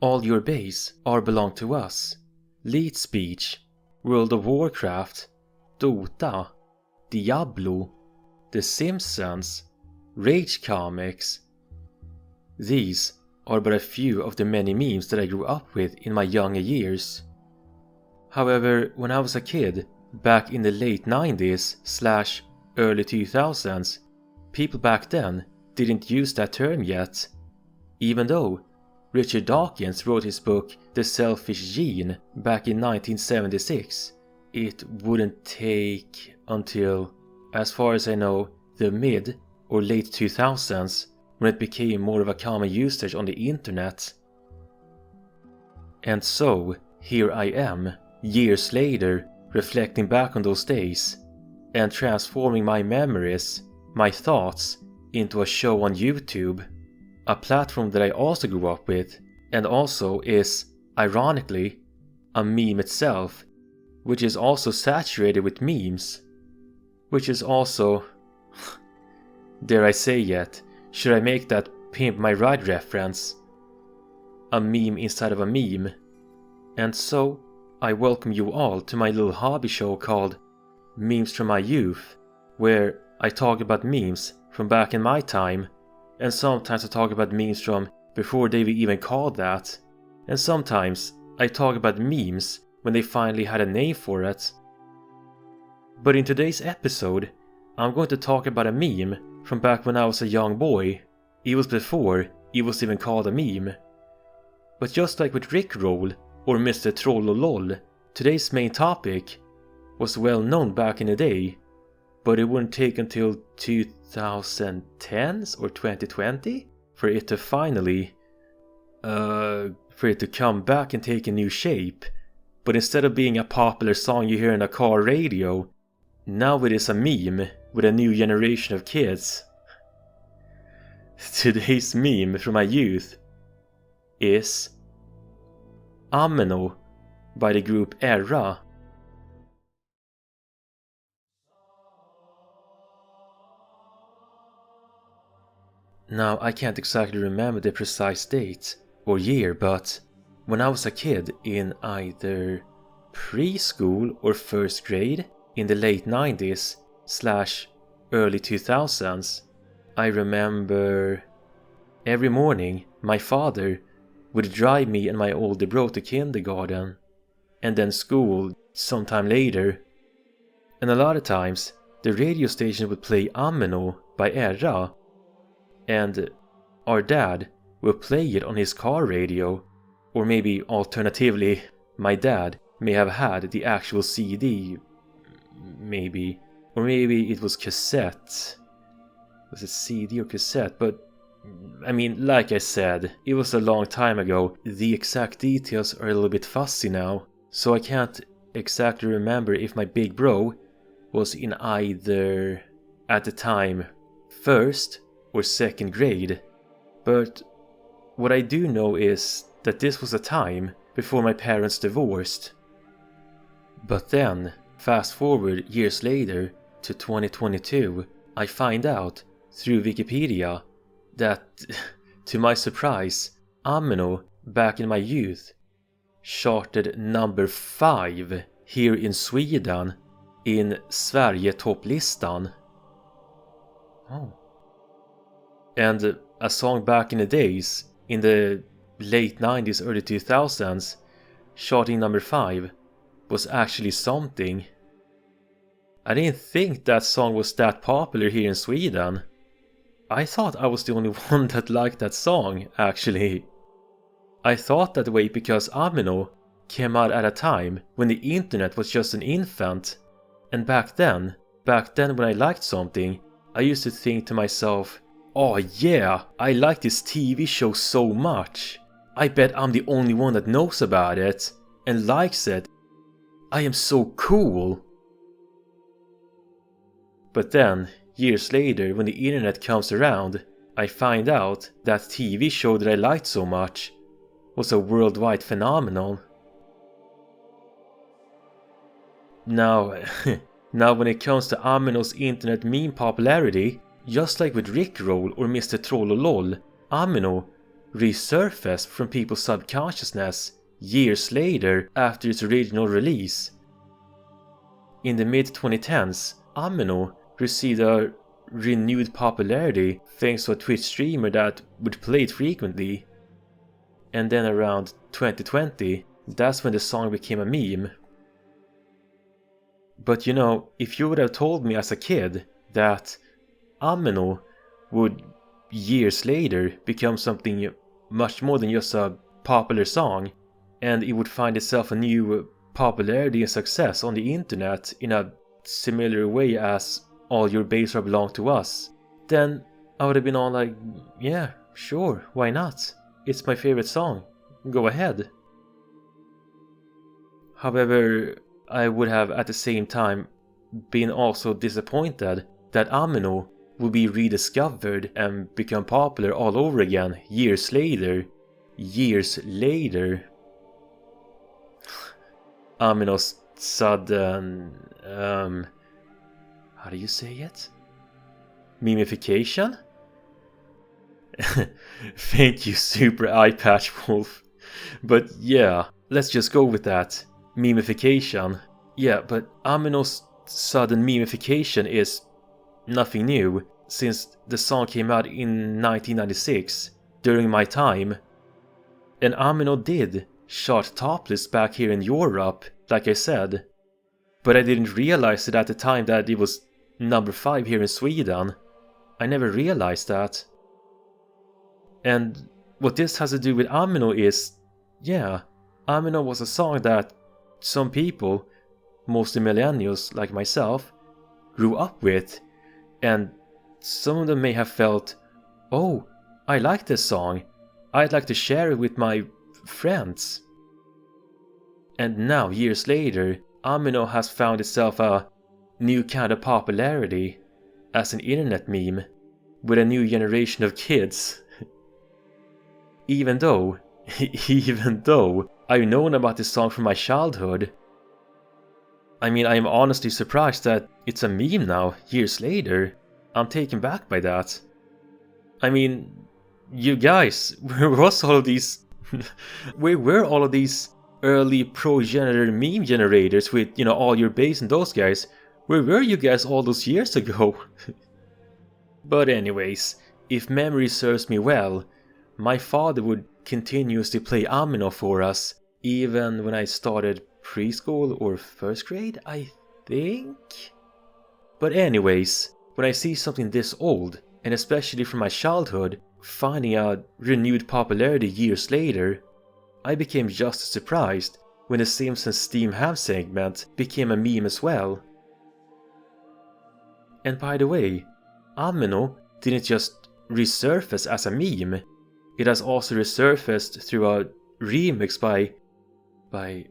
All your base are belong to us. Lead speech, World of Warcraft, Dota, Diablo, The Simpsons, Rage Comics. These are but a few of the many memes that I grew up with in my younger years. However, when I was a kid, back in the late 90s/early 2000s, people back then didn't use that term yet. Even though Richard Dawkins wrote his book The Selfish Gene back in 1976, it wouldn't take until, as far as I know, the mid or late 2000s when it became more of a common usage on the internet. And so, here I am, years later, reflecting back on those days and transforming my memories, my thoughts, into a show on YouTube, a platform that I also grew up with and also is, ironically, a meme itself, which is also saturated with memes, which is also, dare I say yet, should I make that Pimp My Ride reference, a meme inside of a meme. And so, I welcome you all to my little hobby show called Memes from My Youth, where I talk about memes from back in my time, and sometimes I talk about memes from before they were even called that, and sometimes I talk about memes when they finally had a name for it. But in today's episode, I'm going to talk about a meme from back when I was a young boy. It was before it was even called a meme. But just like with Rickroll or Mr. Trollolol, today's main topic was well known back in the day, but it wouldn't take until 2010s or 2020 for it to finally, for it to come back and take a new shape. But instead of being a popular song you hear in a car radio, now it is a meme with a new generation of kids. Today's meme from my youth is Ameno by the group Erra. Now, I can't exactly remember the precise date or year, but when I was a kid in either preschool or first grade in the late 90s/early 2000s, I remember every morning my father would drive me and my older bro to kindergarten and then school sometime later. And a lot of times the radio station would play Ameno by Erra, and our dad would play it on his car radio, or maybe alternatively my dad may have had the actual CD, maybe, or maybe it was cassette. Was it CD or cassette? But I mean, like I said, it was a long time ago. The exact details are a little bit fuzzy now, so I can't exactly remember if my big bro was in either, at the time, first or second grade. But what I do know is that this was a time before my parents divorced. But then, fast forward years later to 2022, I find out through Wikipedia that, to my surprise, Ameno back in my youth charted number 5 here in Sweden in Sverige-topplistan. Oh. And a song back in the days, in the late 90s, early 2000s, charting number 5 was actually something. I didn't think that song was that popular here in Sweden. I thought I was the only one that liked that song, actually. I thought that way because Ameno came out at a time when the internet was just an infant. And back then when I liked something, I used to think to myself, oh yeah, I like this TV show so much. I bet I'm the only one that knows about it and likes it. I am so cool. But then, years later, when the internet comes around, I find out that TV show that I liked so much was a worldwide phenomenon. Now when it comes to Ameno's internet meme popularity, just like with Rickroll or Mr. Trollolol, Ameno resurfaced from people's subconsciousness years later after its original release. In the mid-2010s, Ameno received a renewed popularity thanks to a Twitch streamer that would play it frequently. And then around 2020, that's when the song became a meme. But you know, if you would have told me as a kid that Ameno would years later become something much more than just a popular song, and it would find itself a new popularity and success on the internet in a similar way as All Your Babes Are Belong to Us, then I would have been all like, yeah, sure, why not? It's my favorite song, go ahead. However, I would have at the same time been also disappointed that Ameno would be rediscovered and become popular all over again years later. Ameno's sudden, how do you say it? Memification? Thank you, Super Eye Patch Wolf. But yeah, let's just go with that. Memification. Yeah, but Ameno's sudden memification is nothing new, since the song came out in 1996, during my time. And Ameno did chart topless back here in Europe, like I said. But I didn't realize it at the time that it was number 5 here in Sweden. I never realized that. And what this has to do with Ameno is, yeah, Ameno was a song that some people, mostly millennials like myself, grew up with, and some of them may have felt, oh, I like this song, I'd like to share it with my friends. And now, years later, Ameno has found itself a new kind of popularity as an internet meme with a new generation of kids. Even though I've known about this song from my childhood. I mean, I am honestly surprised that it's a meme now, years later. I'm taken back by that. I mean, you guys, where was all of these... where were all of these early progenitor meme generators with, you know, All Your Babes and those guys? Where were you guys all those years ago? But anyways, if memory serves me well, my father would continuously play Ameno for us, even when I started preschool or first grade, I think? But anyways, when I see something this old, and especially from my childhood, finding a renewed popularity years later, I became just as surprised when the Simpsons Steam Ham segment became a meme as well. And by the way, Ameno didn't just resurface as a meme, it has also resurfaced through a remix by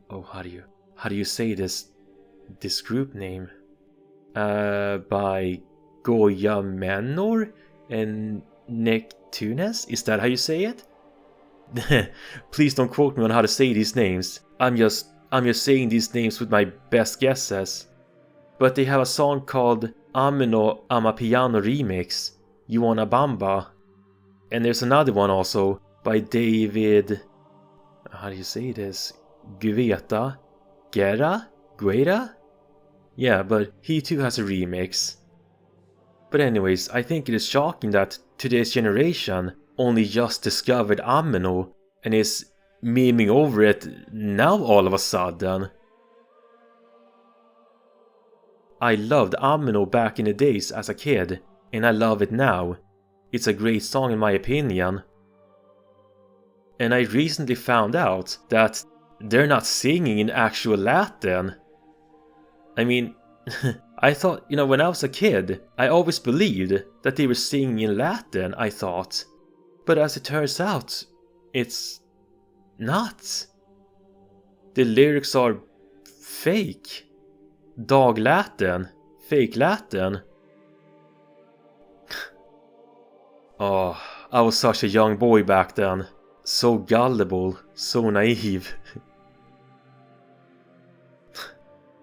oh, how do you say this group name? By Goya Menor and Nektunes? Is that how you say it? Please don't quote me on how to say these names. I'm just saying these names with my best guesses. But they have a song called Ameno Amapiano Remix, You Wanna Bamba. And there's another one also by David, how do you say this? Guetta? Guerra? Yeah, but he too has a remix. But anyways, I think it is shocking that today's generation only just discovered Ameno and is memeing over it now all of a sudden. I loved Ameno back in the days as a kid, and I love it now. It's a great song in my opinion. And I recently found out that they're not singing in actual Latin. I mean, I thought, you know, when I was a kid, I always believed that they were singing in Latin, I thought. But as it turns out, it's not. The lyrics are fake. Dog Latin. Fake Latin. Oh, I was such a young boy back then. So gullible, so naive.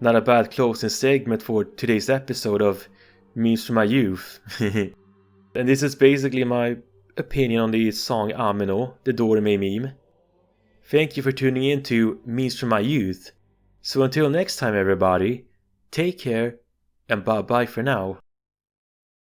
Not a bad closing segment for today's episode of Memes from My Youth. And this is basically my opinion on the song Ameno, the Dorimememe. Thank you for tuning in to Memes from My Youth. So until next time everybody, take care and bye bye for now.